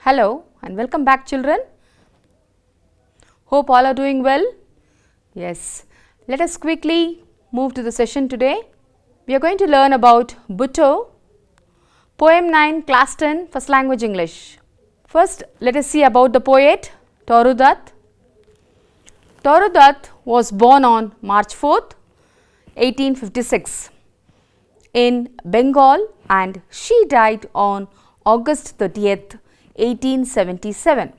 Hello and welcome back, children. Hope all are doing well. Yes, let us quickly move to the session today. We are going to learn about Buttoo, Poem 9, Class 10, First Language English. First, let us see about the poet Torudutt. Torudutt was born on March 4th, 1856 in Bengal and she died on August 30th, 1877.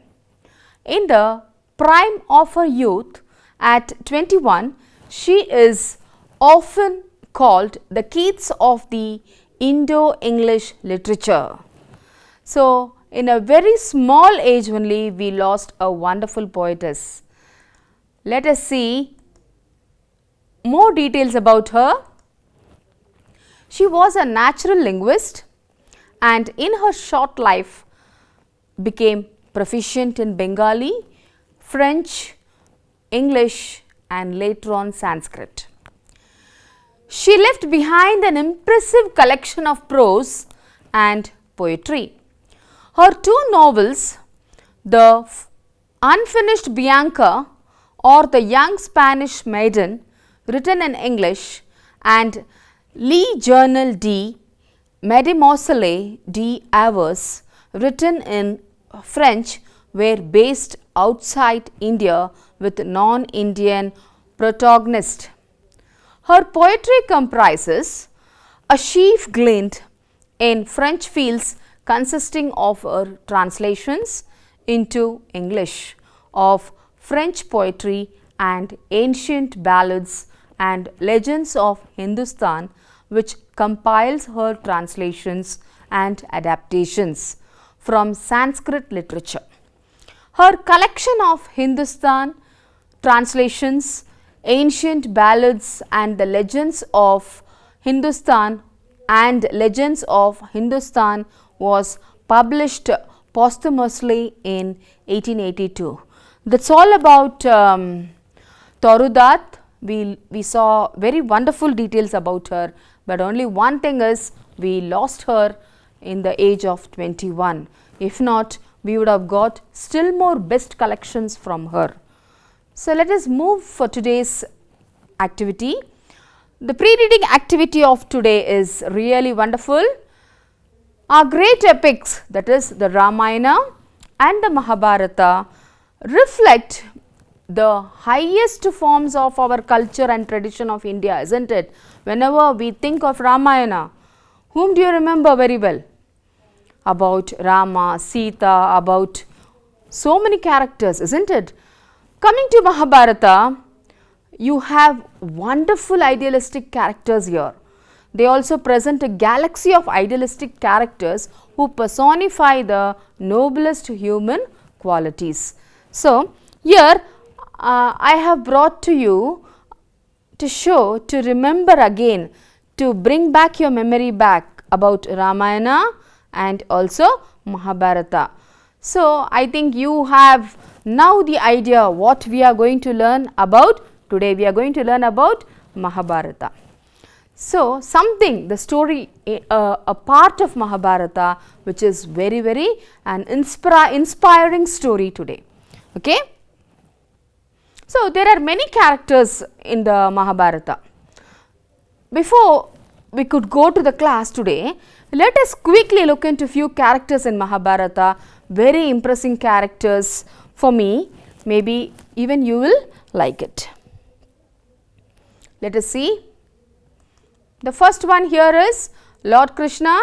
In the prime of her youth, at 21, she is often called the Keats of the Indo-English literature. So, in a very small age only, we lost a wonderful poetess. Let us see more details about her. She was a natural linguist and in her short life became proficient in Bengali, French, English and later on Sanskrit. She left behind an impressive collection of prose and poetry. Her two novels, The Unfinished Bianca or The Young Spanish Maiden, written in English, and Le Journal de Mademoiselle d'Avers, written in French, were based outside India with non-Indian protagonists. Her poetry comprises a sheaf gleaned in French fields consisting of her translations into English of French poetry and ancient ballads and legends of Hindustan, which compiles her translations and adaptations from Sanskrit literature. Her collection of Hindustan translations, ancient ballads and the legends of Hindustan was published posthumously in 1882. That's all about Torudutt. We saw very wonderful details about her, but only one thing is we lost her in the age of 21. If not, we would have got still more best collections from her. So, let us move for today's activity. The pre-reading activity of today is really wonderful. Our great epics, that is the Ramayana and the Mahabharata, reflect the highest forms of our culture and tradition of India, isn't it? Whenever we think of Ramayana, whom do you remember very well? About Rama, Sita, about so many characters, isn't it? Coming to Mahabharata, you have wonderful idealistic characters here. They also present a galaxy of idealistic characters who personify the noblest human qualities. So, here I have brought to you to show, to remember again, to bring back your memory back about Ramayana and also Mahabharata. So, I think you have now the idea what we are going to learn about. Today we are going to learn about Mahabharata. So, something, the story, a part of Mahabharata which is very an inspiring story today. Okay? So, there are many characters in the Mahabharata. Before we could go to the class today, let us quickly look into few characters in Mahabharata, very impressive characters for me, maybe even you will like it. Let us see. The first one here is Lord Krishna,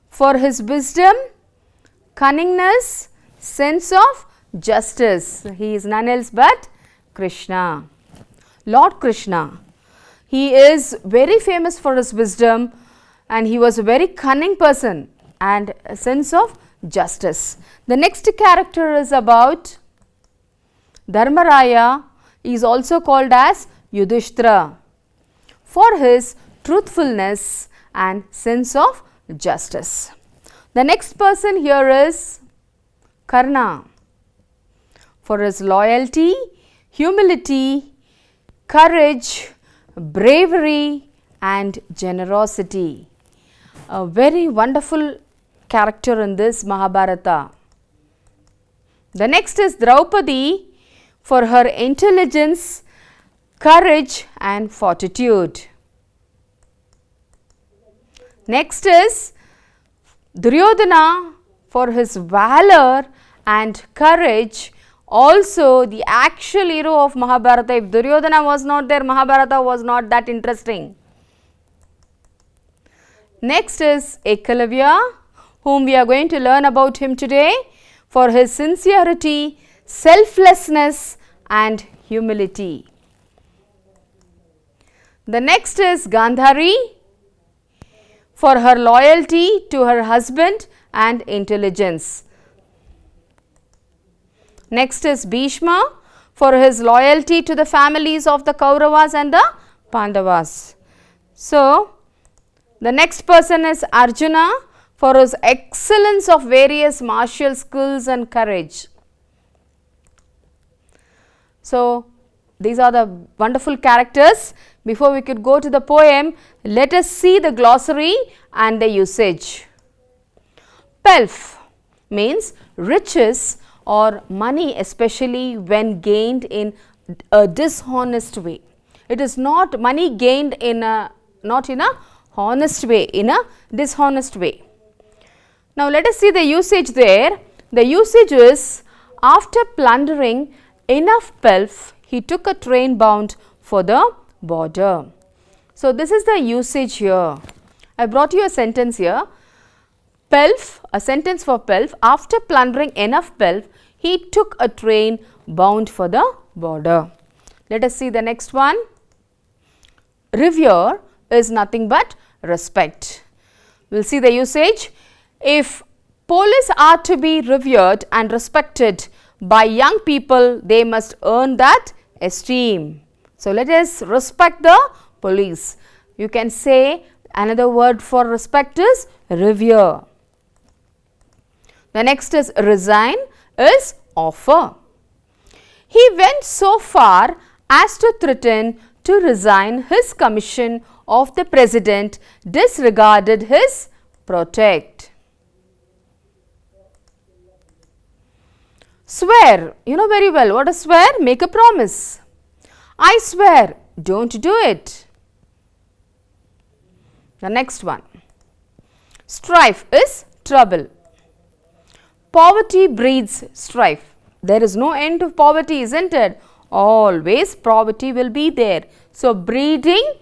for his wisdom, cunningness, sense of justice. He is none else but Krishna. Lord Krishna, he is very famous for his wisdom and he was a very cunning person and a sense of justice. The next character is about Dharmaraya. He is also called as Yudhishthira for his truthfulness and sense of justice. The next person here is Karna for his loyalty, humility, courage, bravery and generosity. A very wonderful character in this Mahabharata. The next is Draupadi for her intelligence, courage and fortitude. Next is Duryodhana for his valor and courage. Also the actual hero of Mahabharata. If Duryodhana was not there, Mahabharata was not that interesting. Next is Ekalavya, whom we are going to learn about him today, for his sincerity, selflessness and humility. The next is Gandhari for her loyalty to her husband and intelligence. Next is Bhishma for his loyalty to the families of the Kauravas and the Pandavas. So, the next person is Arjuna for his excellence of various martial skills and courage. So, these are the wonderful characters. Before we could go to the poem, let us see the glossary and the usage. Pelf means riches or money, especially when gained in a dishonest way. It is not money gained in a honest way, in a dishonest way. Now let us see the usage there. The usage is, after plundering enough pelf, he took a train bound for the border. So this is the usage here. I brought you a sentence here. Pelf, a sentence for pelf, after plundering enough pelf, he took a train bound for the border. Let us see the next one. Revere is nothing but respect. We will see the usage. If police are to be revered and respected by young people, they must earn that esteem. So, let us respect the police. You can say another word for respect is revere. The next is resign, is offer. He went so far as to threaten to resign his commission of the president, disregarded his protect. Swear, you know very well what is swear? Make a promise. I swear, don't do it. The next one. Strife is trouble. Poverty breeds strife. There is no end to poverty, isn't it? Always poverty will be there. So, breeding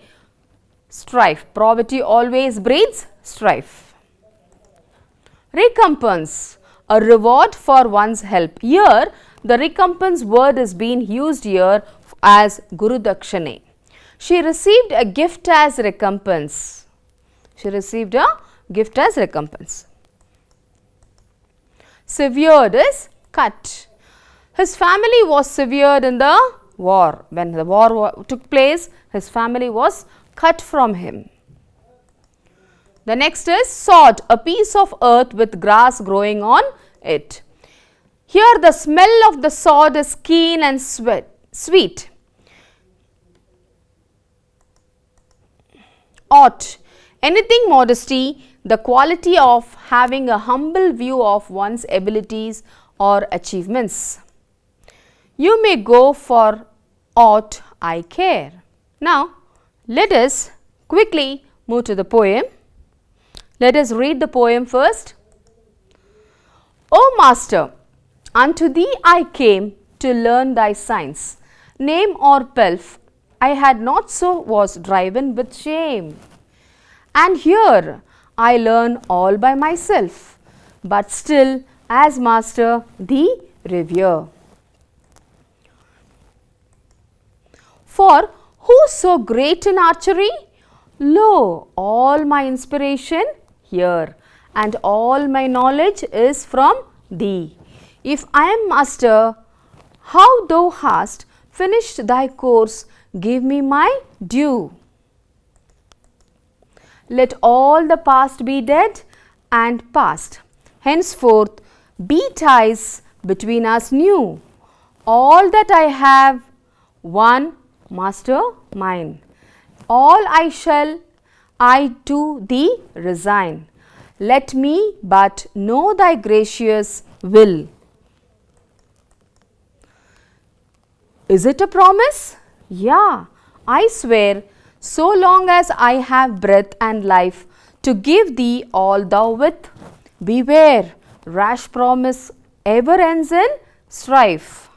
strife. Poverty always breeds strife. Recompense, a reward for one's help. Here, the recompense word is being used here as Guru Dakshane. She received a gift as recompense. She received a gift as recompense. Severed is cut. His family was severed in the war. When the war took place, his family was cut from him. The next is sod, a piece of earth with grass growing on it. Here the smell of the sod is keen and sweet. Ought, anything modesty, the quality of having a humble view of one's abilities or achievements. You may go for aught I care. Now, let us quickly move to the poem. Let us read the poem first. O Master, unto thee I came to learn thy science. Name or pelf, I had not so was driven with shame. And here I learn all by myself, but still as master thee revere. For who so great in archery? Lo, all my inspiration here, and all my knowledge is from thee. If I am master, how thou hast finished thy course, give me my due. Let all the past be dead and past. Henceforth be ties between us new. All that I have, one master mine. All I shall I to thee resign. Let me but know thy gracious will. Is it a promise? Yeah, I swear, so long as I have breath and life, to give thee all thou with. Beware, rash promise ever ends in strife.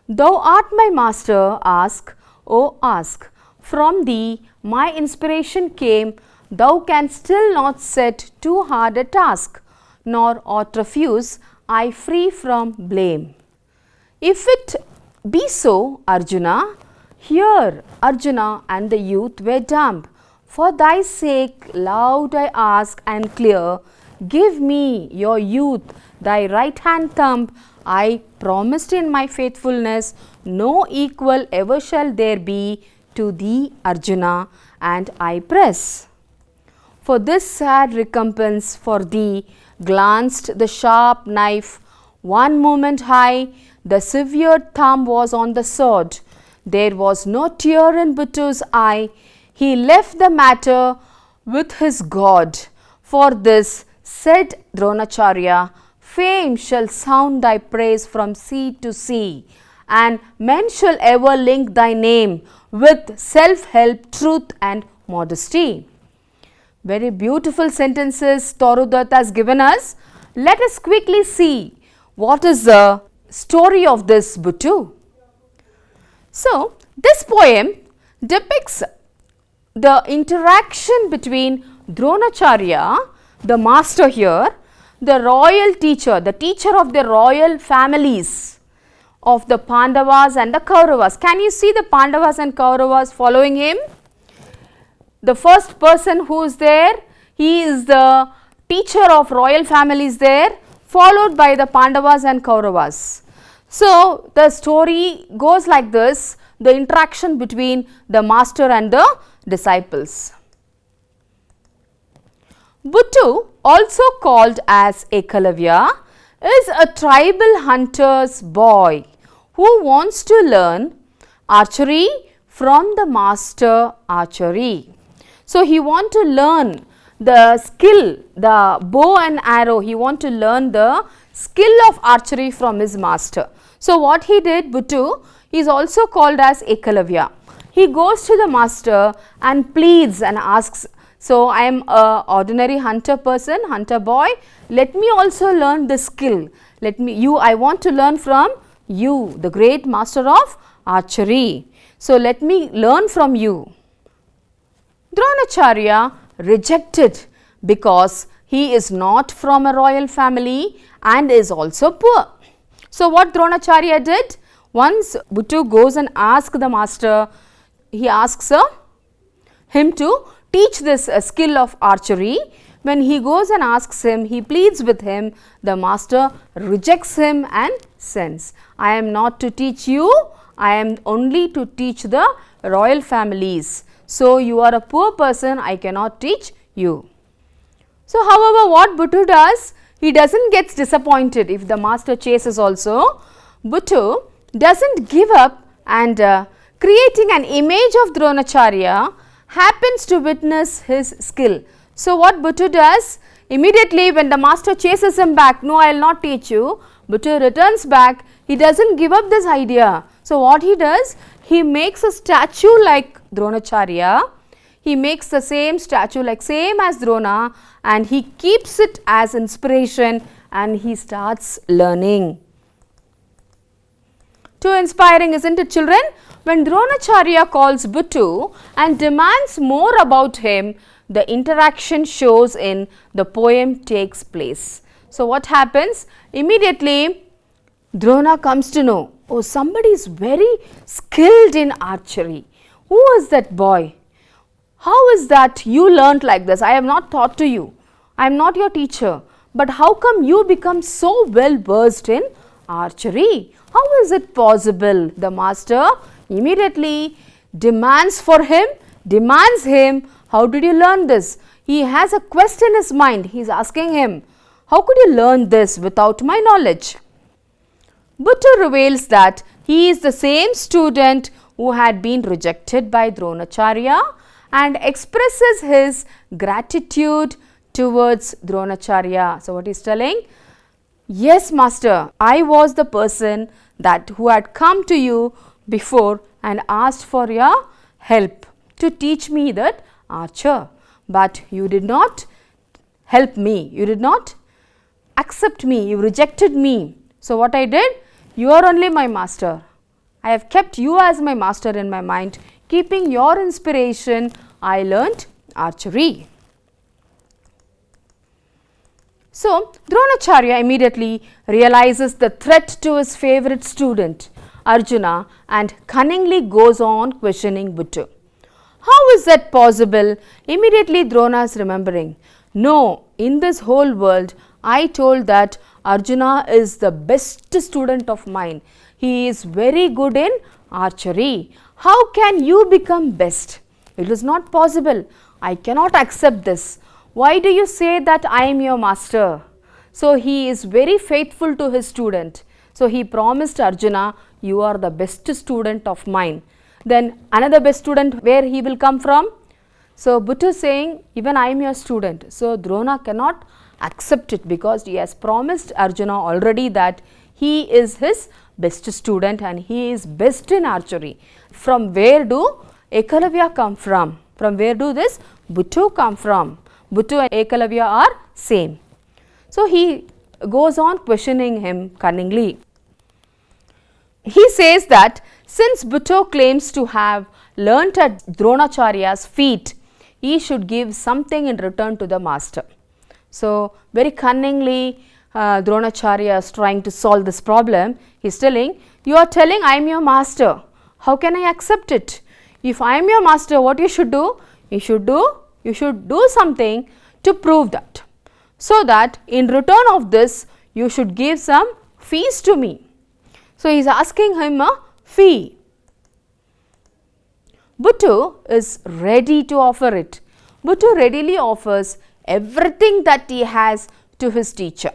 Thou art my master, ask, oh ask. From thee my inspiration came, thou canst still not set too hard a task, nor ought refuse I free from blame. If it be so, Arjuna, here Arjuna and the youth were dumb. For thy sake loud I ask and clear, give me your youth, thy right hand thumb. I promised in my faithfulness, no equal ever shall there be to thee, Arjuna, and I press. For this sad recompense for thee glanced the sharp knife. One moment high, the severed thumb was on the sword. There was no tear in Buttoo's eye. He left the matter with his God. For this, said Dronacharya, fame shall sound thy praise from sea to sea, and men shall ever link thy name with self-help, truth and modesty. Very beautiful sentences Torudutt has given us. Let us quickly see what is the story of this Buttoo. So, this poem depicts the interaction between Dronacharya, the master here, the royal teacher, the teacher of the royal families of the Pandavas and the Kauravas. Can you see the Pandavas and Kauravas following him? The first person who is there, he is the teacher of royal families there, followed by the Pandavas and Kauravas. So, the story goes like this, the interaction between the master and the disciples. Buttoo, also called as Ekalavya, is a tribal hunter's boy who wants to learn archery from the master archery. So, he wants to learn the skill, the bow and arrow, he wants to learn the skill of archery from his master. So, what he did, Buttoo, he is also called as Ekalavya. He goes to the master and pleads and asks, so I am a ordinary hunter person, hunter boy, let me also learn the skill. I want to learn from you, the great master of archery. So, let me learn from you. Dronacharya rejected because he is not from a royal family and is also poor. So, what Dronacharya did? Once Buttoo goes and asks the master, he asks him to teach this skill of archery. When he goes and asks him, he pleads with him, the master rejects him and sends. I am not to teach you, I am only to teach the royal families. So, you are a poor person, I cannot teach you. So, however, what Buttoo does? He doesn't get disappointed if the master chases also. Buttoo doesn't give up and creating an image of Dronacharya happens to witness his skill. So, what Buttoo does? Immediately when the master chases him back, no, I will not teach you, Buttoo returns back, he doesn't give up this idea. So, what he does? He makes a statue like Dronacharya, he makes the same statue like same as Drona and he keeps it as inspiration and he starts learning. Too inspiring, isn't it, children? When Dronacharya calls Buttoo and demands more about him, the interaction shows in the poem takes place. So, what happens? Immediately Drona comes to know, oh, somebody is very skilled in archery. Who is that boy? How is that you learnt like this? I have not taught to you. I am not your teacher. But how come you become so well versed in archery? How is it possible? The master immediately demands him, how did you learn this? He has a quest in his mind. He is asking him, how could you learn this without my knowledge? Buttoo reveals that he is the same student who had been rejected by Dronacharya and expresses his gratitude towards Dronacharya. So, what he is telling? Yes, master, I was the person who had come to you before and asked for your help to teach me that archer, but you did not help me, you did not accept me, you rejected me. So, what I did? You are only my master. I have kept you as my master in my mind. Keeping your inspiration, I learnt archery. So, Dronacharya immediately realizes the threat to his favorite student Arjuna and cunningly goes on questioning Buttoo. How is that possible? Immediately Drona is remembering. No, in this whole world, I told that Arjuna is the best student of mine. He is very good in archery. How can you become best? It is not possible. I cannot accept this. Why do you say that I am your master? So, he is very faithful to his student. So, he promised Arjuna, you are the best student of mine. Then another best student, where he will come from? So, Buttoo is saying, even I am your student. So, Drona cannot accept it because he has promised Arjuna already that he is his best student and he is best in archery. From where do Ekalavya come from? From where do this Buttoo come from? Buttoo and Ekalavya are same. So, he goes on questioning him cunningly. He says that since Buttoo claims to have learnt at Dronacharya's feet, he should give something in return to the master. So, very cunningly Dronacharya is trying to solve this problem. He is telling, you are telling I am your master. How can I accept it? If I am your master, what you should do? You should do something to prove that. So that in return of this, you should give some fees to me. So, he is asking him a fee. Buttoo is ready to offer it. Buttoo readily offers everything that he has to his teacher.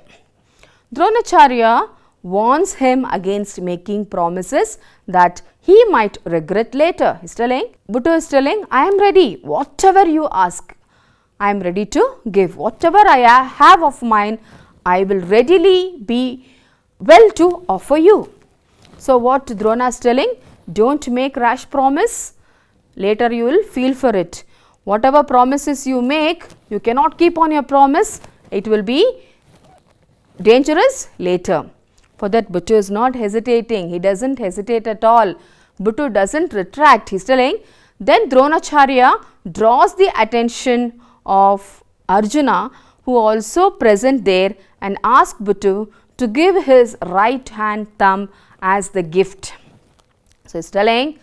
Dronacharya warns him against making promises that he might regret later. He is telling, Buttoo is telling, I am ready, whatever you ask, I am ready to give. Whatever I have of mine, I will readily be well to offer you. So, what Drona is telling, don't make rash promise, later you will feel for it. Whatever promises you make, you cannot keep on your promise, it will be dangerous later. For that Buttoo is not hesitating, he does not hesitate at all. Buttoo does not retract, he is telling. Then Dronacharya draws the attention of Arjuna, who also present there, and asks Buttoo to give his right hand thumb as the gift. So, he is telling,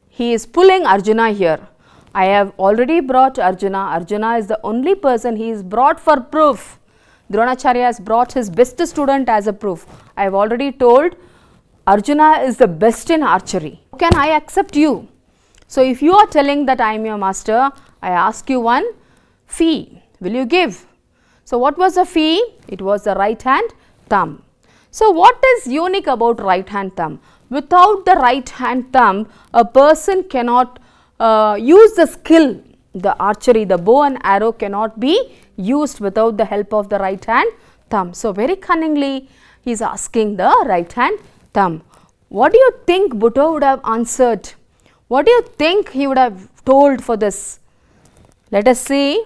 he is pulling Arjuna here. I have already brought Arjuna. Arjuna is the only person he is brought for proof. Dronacharya has brought his best student as a proof. I have already told Arjuna is the best in archery. How can I accept you? So, if you are telling that I am your master, I ask you one fee. Will you give? So, what was the fee? It was the right hand thumb. So, what is unique about right hand thumb? Without the right hand thumb, a person cannot use the skill, the archery, the bow and arrow cannot be used without the help of the right hand thumb. So, very cunningly he is asking the right hand thumb. What do you think Buttoo would have answered? What do you think he would have told for this? Let us see.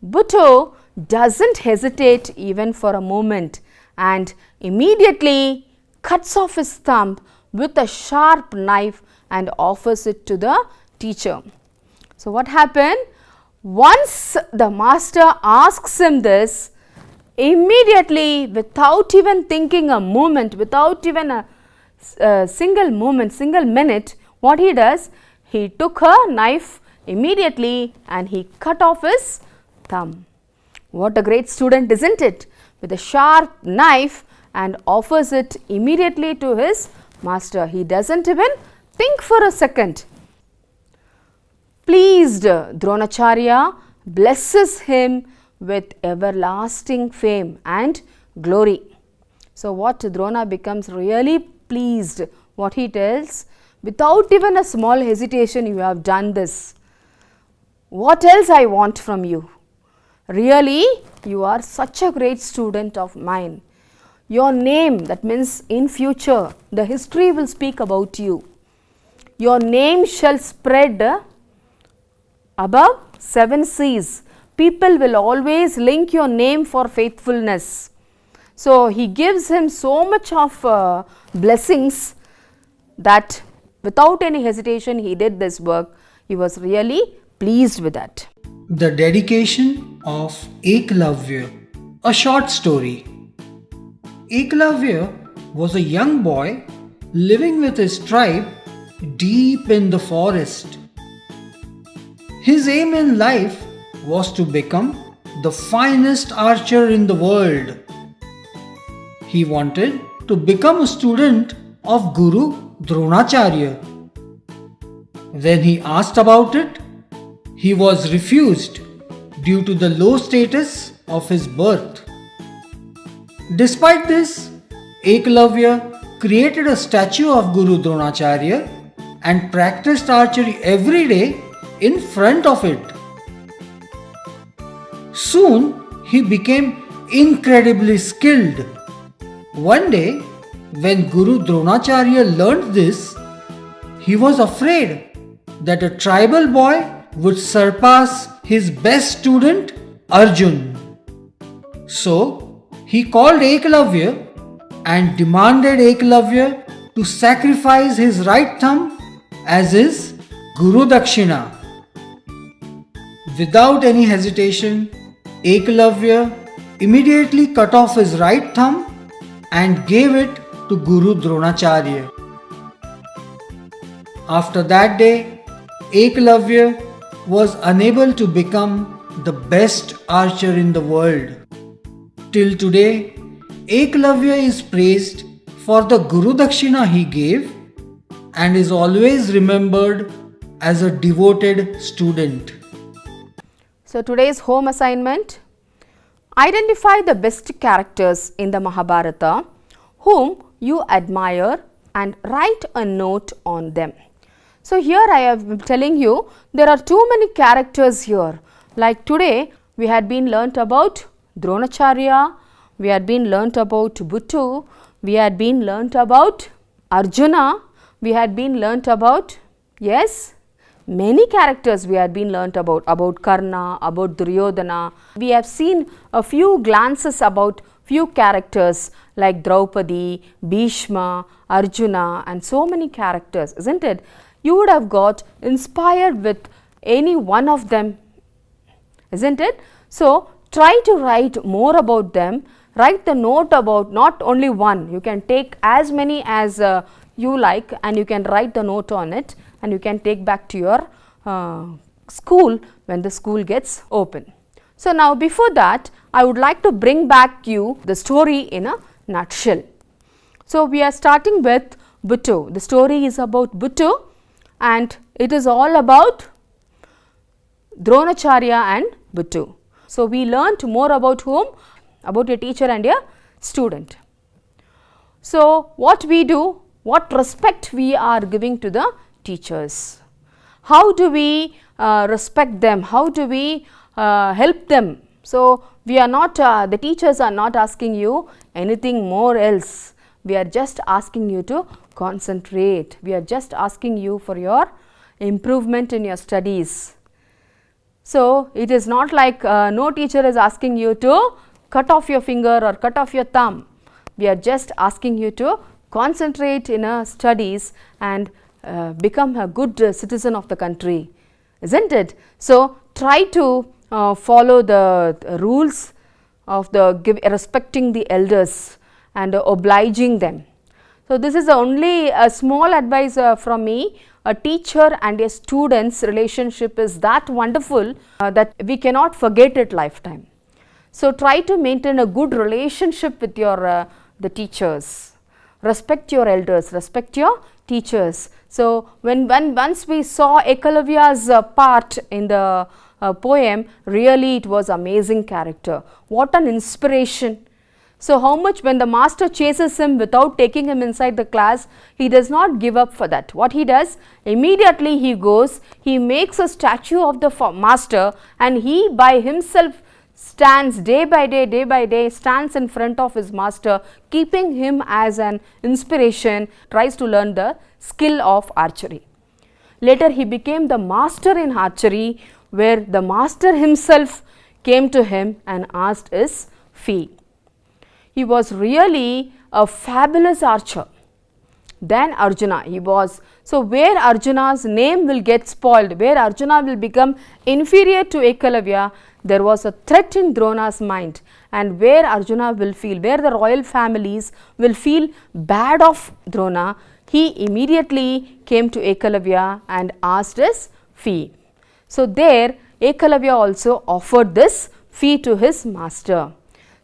Buttoo does not hesitate even for a moment and immediately cuts off his thumb with a sharp knife and offers it to the teacher. So, what happened? Once the master asks him this, immediately without even thinking a moment, without even a single moment, single minute, what he does? He took a knife immediately and he cut off his thumb. What a great student, isn't it? With a sharp knife and offers it immediately to his master. He does not even think for a second. Pleased, Dronacharya blesses him with everlasting fame and glory. So, what Drona becomes really pleased, what he tells, without even a small hesitation, you have done this. What else I want from you? Really, you are such a great student of mine. Your name, that means in future, the history will speak about you. Your name shall spread above 7 seas. People will always link your name for faithfulness. So, he gives him so much of blessings that without any hesitation he did this work. He was really pleased with that. The dedication of Eklavya, a short story. Eklavya was a young boy living with his tribe deep in the forest. His aim in life was to become the finest archer in the world. He wanted to become a student of Guru Dronacharya. When he asked about it, he was refused due to the low status of his birth. Despite this, Eklavya created a statue of Guru Dronacharya and practiced archery every day in front of it. Soon he became incredibly skilled. One day, when Guru Dronacharya learned this, he was afraid that a tribal boy would surpass his best student Arjun. So, he called Eklavya and demanded Eklavya to sacrifice his right thumb as his Guru Dakshina. Without any hesitation, Eklavya immediately cut off his right thumb and gave it to Guru Dronacharya. After that day, Eklavya was unable to become the best archer in the world. Till today, Eklavya is praised for the Guru Dakshina he gave and is always remembered as a devoted student. So, today's home assignment: identify the best characters in the Mahabharata whom you admire and write a note on them. So, here I have been telling you there are too many characters here. Like today we had been learnt about Dronacharya, we had been learnt about Buttoo, we had been learnt about Arjuna, we had been learnt about, yes, many characters we had been learnt about Karna, about Duryodhana. We have seen a few glances about few characters like Draupadi, Bhishma, Arjuna and so many characters, isn't it? You would have got inspired with any one of them, isn't it? So, try to write more about them, write the note about not only one, you can take as many as you like and you can write the note on it and you can take back to your school when the school gets open. So, now before that I would like to bring back you the story in a nutshell. So, we are starting with Buttoo. The story is about Buttoo and it is all about Dronacharya and Buttoo. So, we learnt more about whom? About a teacher and a student. So, what we do? What respect we are giving to the teachers? How do we respect them? How do we help them? So, we are not, the teachers are not asking you anything more else. We are just asking you to concentrate. We are just asking you for your improvement in your studies. So, it is not like no teacher is asking you to cut off your finger or cut off your thumb. We are just asking you to concentrate in your studies and become a good citizen of the country, isn't it? So, try to follow the rules of respecting the elders and obliging them. So, this is only a small advice from me. A teacher and a student's relationship is that wonderful that we cannot forget it lifetime. So, try to maintain a good relationship with your the teachers. Respect your elders, respect your teachers. So, once we saw Ekalavya's part in the poem, really it was amazing character. What an inspiration. So, how much when the master chases him without taking him inside the class, he does not give up for that. What he does? Immediately he goes, he makes a statue of the master and he by himself stands day by day, stands in front of his master, keeping him as an inspiration, tries to learn the skill of archery. Later he became the master in archery, where the master himself came to him and asked his fee. He was really a fabulous archer. Then Arjuna, he was, so where Arjuna's name will get spoiled, where Arjuna will become inferior to Ekalavya, there was a threat in Drona's mind, and where Arjuna will feel, where the royal families will feel bad of Drona, he immediately came to Ekalavya and asked his fee. So there Ekalavya also offered this fee to his master.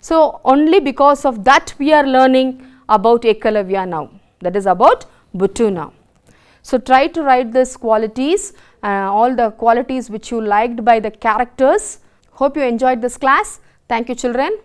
So only because of that we are learning about Ekalavya now, that is about Buttoo now. So try to write these qualities, all the qualities which you liked by the characters. Hope you enjoyed this class. Thank you children.